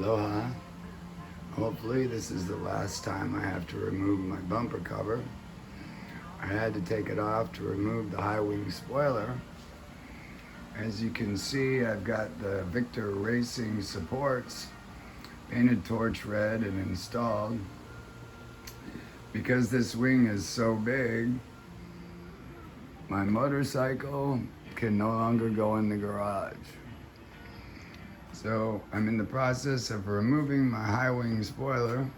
Aloha. Hopefully this is the last time I have to remove my bumper cover. I had to take it off to remove the high wing spoiler. As you can see, I've got the VictorRacing supports painted torch red and installed. Because this wing is so big, my motorcycle can no longer go in the garage. So I'm in the process of removing my high wing spoiler.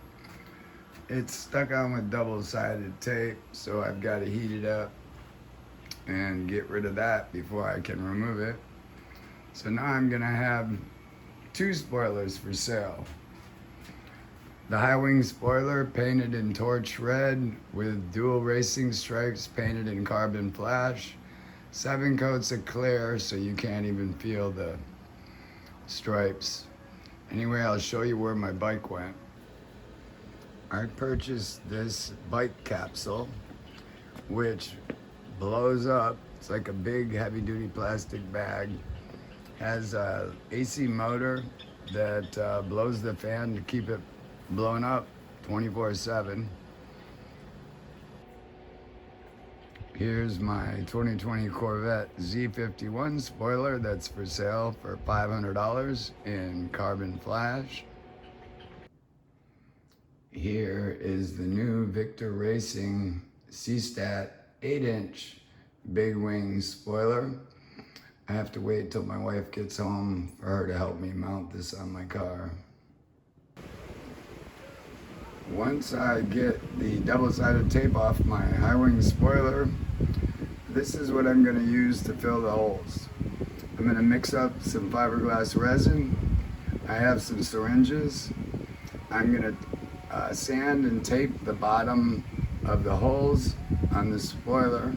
It's stuck on with double-sided tape, so I've got to heat it up and get rid of that before I can remove it. So now I'm gonna have two spoilers for sale. The high wing spoiler painted in torch red with dual racing stripes painted in carbon flash. 7 coats of clear so you can't even feel the stripes. Anyway, I'll show you where my bike went. I purchased this bike capsule which blows up. It's like a big heavy-duty plastic bag. Has a AC motor that blows the fan to keep it blown up 24/7. Here's my 2020 Corvette Z51 spoiler that's for sale for $500 in carbon flash. Here is the new VictorRacing CSTAT 8-inch big wing spoiler. I have to wait till my wife gets home for her to help me mount this on my car. Once I get the double-sided tape off my high wing spoiler, this is what I'm going to use to fill the holes. I'm going to mix up some fiberglass resin. I have some syringes. I'm going to sand and tape the bottom of the holes on the spoiler,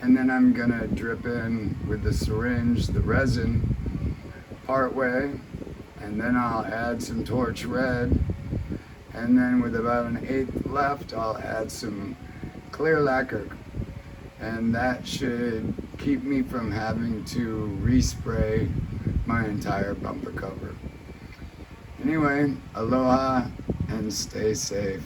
and then I'm going to drip in with the syringe the resin part way, and then I'll add some torch red. And then with about 1/8 left, I'll add some clear lacquer. And that should keep me from having to respray my entire bumper cover. Anyway, aloha and stay safe.